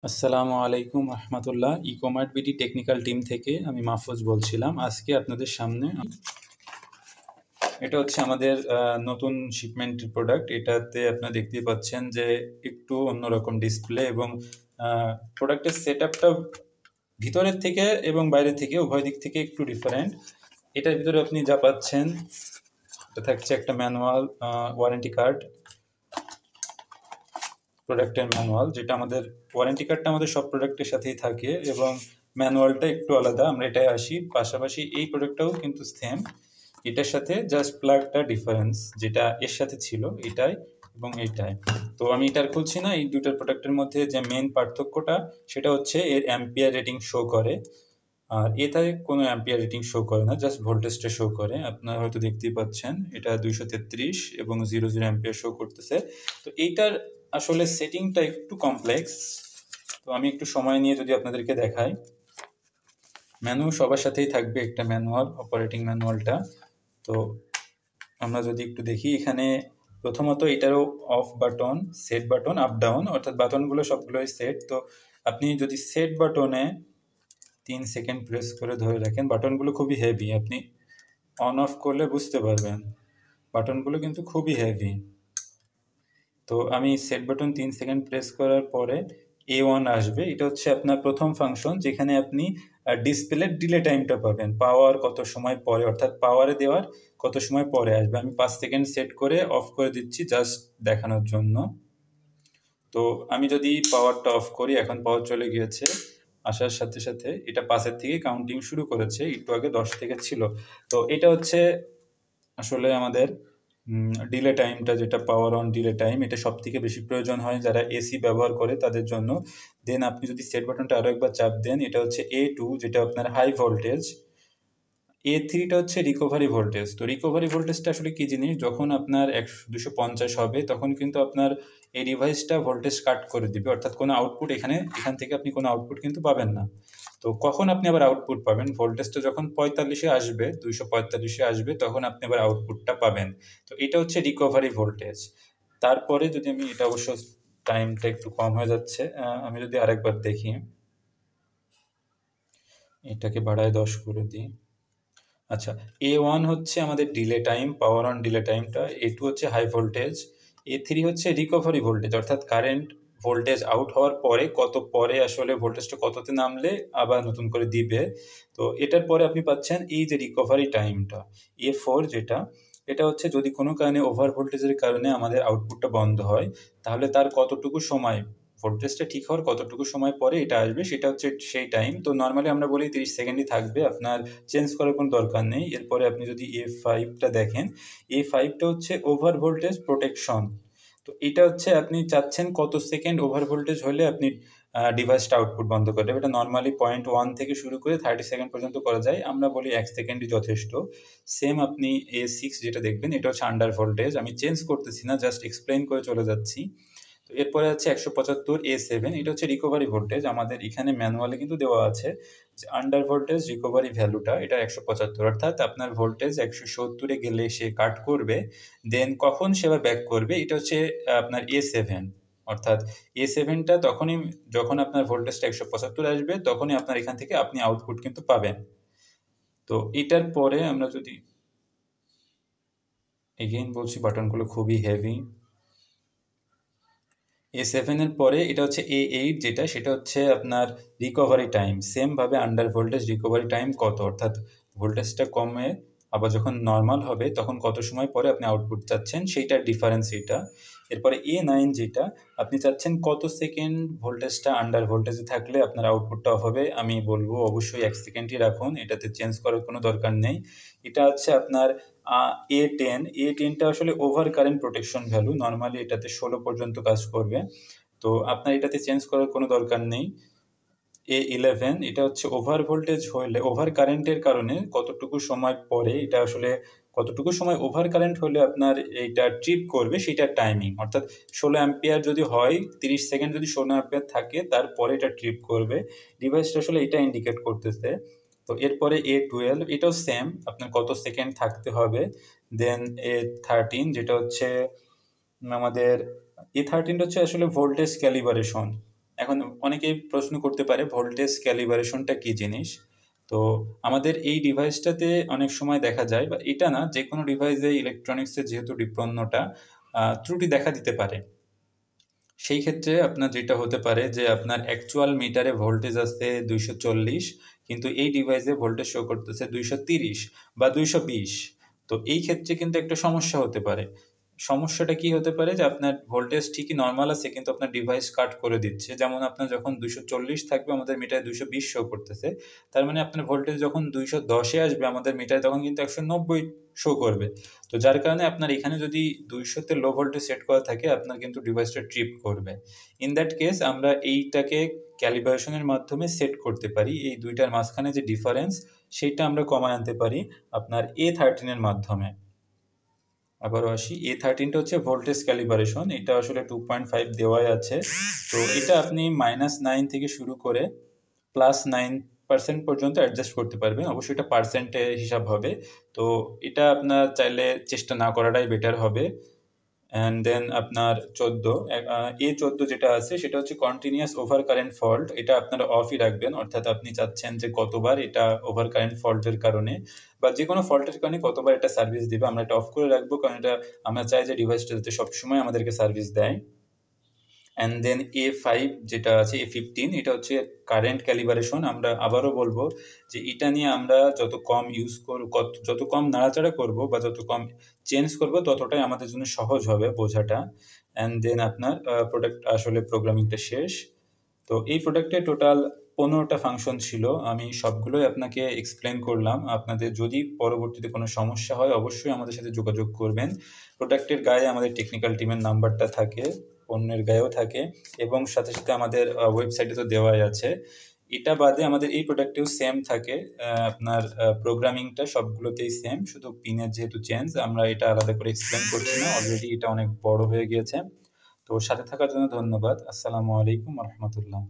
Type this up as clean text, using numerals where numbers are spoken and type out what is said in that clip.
আসসালামু আলাইকুম রহমতুল্লাহ। ইকমার্ট BD technical team থেকে আমি মাহফুজ বলছিলাম। আজকে আপনাদের সামনে এটা হচ্ছে আমাদের নতুন শিপমেন্টের প্রোডাক্ট। এটাতে আপনারা দেখতেই পাচ্ছেন যে একটু অন্যরকম ডিসপ্লে এবং প্রোডাক্টের সেট আপটা ভিতরের থেকে এবং বাইরের থেকে উভয় দিক থেকে একটু ডিফারেন্ট। এটার ভিতরে আপনি যা পাচ্ছেন এটা থাকছে একটা ম্যানুয়াল, ওয়ারেন্টি কার্ড, প্রোডাক্টের ম্যানুয়াল, যেটা আমাদের ওয়ারেন্টি কার্ডটা আমাদের সব প্রোডাক্টের সাথেই থাকে এবং ম্যানুয়ালটা একটু আলাদা, আমরা এটাই আসি। পাশাপাশি এই প্রোডাক্টটাও কিন্তু সেম, এটার সাথে জাস্ট প্লাগটা ডিফারেন্স, যেটা এর সাথে ছিল এটাই এবং এইটাই। তো আমি এটার খুলছি না। এই দুটার প্রোডাক্টের মধ্যে যে মেন পার্থক্যটা সেটা হচ্ছে এর অ্যাম্পিয়ার রেটিং শো করে, আর এটায় কোনো অ্যাম্পিয়ার রেটিং শো করে না, জাস্ট ভোল্টেজটা শো করে। আপনারা হয়তো দেখতেই পাচ্ছেন এটা 233 এবং 00 অ্যাম্পিয়ার শো করতেছে। তো এইটার আসলে সেটিংটা একটু কমপ্লেক্স, তো আমি একটু সময় নিয়ে যদি আপনাদেরকে দেখাই। ম্যানুয়াল সবার সাথেই থাকবে, একটা ম্যানুয়াল, অপারেটিং ম্যানুয়ালটা। তো আমরা যদি একটু দেখি, এখানে প্রথমত এটারও of button, set button, up down, অর্থাৎ বাটনগুলো সবগুলোই সেট। তো আপনি যদি সেট বাটনে 3 সেকেন্ড প্রেস করে ধরে রাখেন, বাটনগুলো খুবই হেভি, আপনি অন অফ করলে বুঝতে পারবেন বাটনগুলো কিন্তু খুবই হেভি। তো আমি সেট বাটন 3 সেকেন্ড প্রেস করার পরে A1 আসবে। এটা হচ্ছে আপনার প্রথম ফাংশন, যেখানে আপনি ডিসপ্লের ডিলে টাইমটা পাবেন, পাওয়ার কত সময় পরে, অর্থাৎ পাওয়ারে দেওয়ার কত সময় পরে আসবে। আমি 5 সেকেন্ড সেট করে অফ করে দিচ্ছি জাস্ট দেখানোর জন্য। তো আমি যদি পাওয়ারটা অফ করি, এখন পাওয়ার চলে গিয়েছে, আসার সাথে সাথে এটা 5-এর থেকে কাউন্টিং শুরু করেছে, একটু আগে 10 থেকে ছিল। তো এটা হচ্ছে আসলে আমাদের ডিলে টাইমটা, যেটা পাওয়ার অন ডিলে টাইম, এটা সব থেকে বেশি প্রয়োজন হয় যারা এসি ব্যবহার করে তাদের জন্য। দেন আপনি যদি সেট বাটনটা আরও একবার চাপ দেন, এটা হচ্ছে A2, যেটা আপনার হাই ভোল্টেজ। A3টা হচ্ছে রিকভারি ভোল্টেজ। তো রিকভারি ভোল্টেজটা আসলে কি জিনিস, যখন আপনার 250 হবে তখন কিন্তু আপনার এই ডিভাইসটা ভোল্টেজ কাট করে দিবে, অর্থাৎ কোনো আউটপুট এখান থেকে আপনি কোনো আউটপুট কিন্তু পাবেন না। তো কখন আপনি আবার আউটপুট পাবেন, ভোল্টেজটা যখন 45-এ আসবে, 245-এ আসবে, তখন আপনি আবার আউটপুটটা পাবেন। তো এটা হচ্ছে রিকভারি ভোল্টেজ। তারপরে যদি আমি, এটা অবশ্য টাইমটা একটু কম হয়ে যাচ্ছে, আমি যদি আরেকবার দেখি, এটাকে বাড়ায় 10 করে দিই। আচ্ছা, A1 হচ্ছে আমাদের delay time, power on delay টাইমটা। A2 হচ্ছে হাই ভোল্টেজ। A3 হচ্ছে রিকভারি ভোল্টেজ, অর্থাৎ কারেন্ট ভোল্টেজ আউট হওয়ার পরে কত পরে আসলে ভোল্টেজটা কততে নামলে আবার নতুন করে দিবে। তো এটার পরে আপনি পাচ্ছেন এই যে রিকভারি টাইমটা। A4 যেটা, এটা হচ্ছে যদি কোনো কারণে ওভার ভোল্টেজের কারণে আমাদের আউটপুটটা বন্ধ হয়, তাহলে তার কতটুকু সময়, ভোল্টেজটা ঠিক হওয়ার কতটুকু সময় পরে এটা আসবে, সেটা হচ্ছে সেই টাইম। তো নর্মালি আমরা বলি 30 সেকেন্ডই থাকবে, আপনার চেঞ্জ করার কোনো দরকার নেই। এরপরে আপনি যদি A5টা দেখেন, A5টা হচ্ছে ওভার ভোল্টেজ প্রোটেকশন। তো এটা হচ্ছে আপনি চাচ্ছেন কত সেকেন্ড ওভার ভোল্টেজ হলে আপনি ডিভাইসটা আউটপুট বন্ধ করে দেবে। এটা নর্মালি 0.1 থেকে শুরু করে 30 সেকেন্ড পর্যন্ত করা যায়, আমরা বলি 1 সেকেন্ডই যথেষ্ট। সেম আপনি A6 যেটা দেখবেন, এটা হচ্ছে আন্ডার ভোল্টেজ। আমি চেঞ্জ করতেছি না, জাস্ট এক্সপ্লেন করে চলে যাচ্ছি। তো এরপরে আছে 175 A7, এটা হচ্ছে রিকভারি ভোল্টেজ। আমাদের এখানে ম্যানুয়ালে কিন্তু দেওয়া আছে যে আন্ডার ভোল্টেজ রিকভারি ভ্যালুটা এটা 175, অর্থাৎ আপনার ভোল্টেজ 170-এ গেলে সে কাট করবে, দেন কখন সে আবার ব্যাক করবে, এটা হচ্ছে আপনার A7। অর্থাৎ A7টা তখনই, যখন আপনার ভোল্টেজটা 175 আসবে, তখনই আপনার এখান থেকে আপনি আউটপুট কিন্তু পাবেন। তো এটার পরে আমরা যদি, এগেইন বলছি, বাটনগুলো খুবই হেভি। A7 এর পরে এটা হচ্ছে A8, যেটা সেটা হচ্ছে আপনার রিকভারি টাইম। সেমভাবে আন্ডার ভোল্টেজ রিকভারি টাইম কত, অর্থাৎ ভোল্টেজটা কমে আবার যখন নর্মাল হবে তখন কত সময় পরে আপনি আউটপুট চাচ্ছেন, সেইটার ডিফারেন্স এটা। এরপরে A9, যেটা আপনি চাচ্ছেন কত সেকেন্ড ভোল্টেজটা আন্ডার ভোল্টেজে থাকলে আপনার আউটপুটটা অফ হবে। আমি বলবো অবশ্যই 1 সেকেন্ডই রাখুন, এটাতে চেঞ্জ করার কোনো দরকার নেই। এটা হচ্ছে আপনার A10টা আসলে over current protection value, normally এটাতে 16 পর্যন্ত কাজ করবে, তো আপনার এটাতে চেঞ্জ করার কোনো দরকার নেই। A11, এটা হচ্ছে ওভার ভোল্টেজ হলে, ওভার কারেন্টের কারণে কতটুকু সময় পরে, এটা আসলে কতটুকু সময় ওভার কারেন্ট হলে আপনার এইটা ট্রিপ করবে সেটার টাইমিং, অর্থাৎ 16 অ্যাম্পিয়ার যদি হয়, 30 সেকেন্ড যদি 16 অ্যাম্পিয়ার থাকে, তারপরে এটা ট্রিপ করবে। ডিভাইসটা আসলে এটা ইন্ডিকেট করতেছে। তো এরপরে A12, এটাও সেম, আপনার কত সেকেন্ড থাকতে হবে। দেন A13, যেটা হচ্ছে আমাদের, A13টা হচ্ছে আসলে ভোল্টেজ ক্যালিব্রেশন। এখন অনেকেই প্রশ্ন করতে পারে ভোল্টেজ ক্যালিব্রেশনটা কি জিনিস? তো আমাদের এই ডিভাইসটাতে অনেক সময় দেখা যায়, বা এটা না, যেকোনো ডিভাইসে ইলেকট্রনিক্সের যেহেতু পণ্যটা ত্রুটি দেখা দিতে পারে। সেই ক্ষেত্রে আপনার যেটা হতে পারে যে আপনার অ্যাকচুয়াল মিটারে ভোল্টেজ আছে 240, কিন্তু এই ডিভাইসে ভোল্টেজ শো করতেছে 230 বা 220। তো এই ক্ষেত্রে কিন্তু একটা সমস্যা হতে পারে। সমস্যাটা কি হতে পারে যে আপনার ভোল্টেজ ঠিকই নরমাল আছে, কিন্তু আপনার ডিভাইস কাট করে দিচ্ছে। যেমন আপনার যখন 240 থাকবে আমাদের মিটারে 220 শো করতেছে। তার মানে আপনার ভোল্টেজ যখন 210 এ আসবে আমাদের মিটারে, তখন কিন্তু 190 শো করবে। তো যার কারণে আপনার এখানে যদি 200 তে লো ভোল্টেজ সেট করা থাকে, আপনার কিন্তু ডিভাইসটা ট্রিপ করবে। ইন দ্যাট কেস আমরা এইটাকে ক্যালিব্রেশনের মাধ্যমে সেট করতে পারি। এই দুইটার মাঝখানে যে ডিফারেন্স, সেইটা আমরা কমায় আনতে পারি আপনার A13 এর মাধ্যমে। আবারও আসি, A13 টা হচ্ছে ভোল্টেজ ক্যালিব্রেশন। এটা আসলে 2.5 দেওয়াই আছে। তো এটা আপনি -9 থেকে শুরু করে +9% পর্যন্ত অ্যাডজাস্ট করতে পারবেন। অবশ্যই এটা পার্সেন্টে হিসাব হবে। তো এটা আপনার চাইলে চেষ্টা না করাটাই বেটার হবে। অ্যান্ড দেন আপনার 14 A14 যেটা আছে সেটা হচ্ছে কন্টিনিউয়াস ওভার কারেন্ট ফল্ট। এটা আপনারা অফই রাখবেন, অর্থাৎ আপনি চাচ্ছেন যে কতবার এটা ওভার কারেন্ট ফল্টের কারণে বা যেকোনো ফল্টের কারণে কতবার এটা সার্ভিস দিবে, আমরা এটা অফ করে রাখবো, কারণ এটা আমরা চাই যে ডিভাইসটা যাতে সবসময় আমাদেরকে সার্ভিস দেয়। অ্যান্ড দেন A5 যেটা আছে, A15, এটা হচ্ছে কারেন্ট ক্যালিব্রেশন। আমরা আবারও বলবো যে এটা নিয়ে আমরা যত কম ইউজ করব, যত কম নাড়াচাড়া করব বা যত কম চেঞ্জ করব, ততটাই আমাদের জন্য সহজ হবে বোঝাটা। অ্যান্ড দেন আপনার প্রোডাক্ট আসলে প্রোগ্রামিংটা শেষ। তো এই প্রোডাক্টে টোটাল 15টা ফাংশন ছিল। আমি সবগুলোই আপনাকে এক্সপ্লেন করলাম। আপনাদের যদি পরবর্তীতে কোনো সমস্যা হয়, অবশ্যই আমাদের সাথে যোগাযোগ করবেন। প্রোডাক্টের গায়ে আমাদের টেকনিক্যাল টিমের নাম্বারটা থাকে, পণ্যের গায়েও থাকে, এবং সাথে সাথে আমাদের ওয়েবসাইটে তো দেওয়াই আছে। এটা বাদে আমাদের এই প্রোডাক্টেও সেম থাকে। আপনার প্রোগ্রামিংটা সবগুলোতেই সেম, শুধু পিনের যেহেতু চেঞ্জ, আমরা এটা আলাদা করে এক্সপ্লেন করছি না, অলরেডি এটা অনেক বড় হয়ে গিয়েছে। তো সাথে থাকার জন্য ধন্যবাদ। আসসালামু আলাইকুম ওয়া রাহমাতুল্লাহ।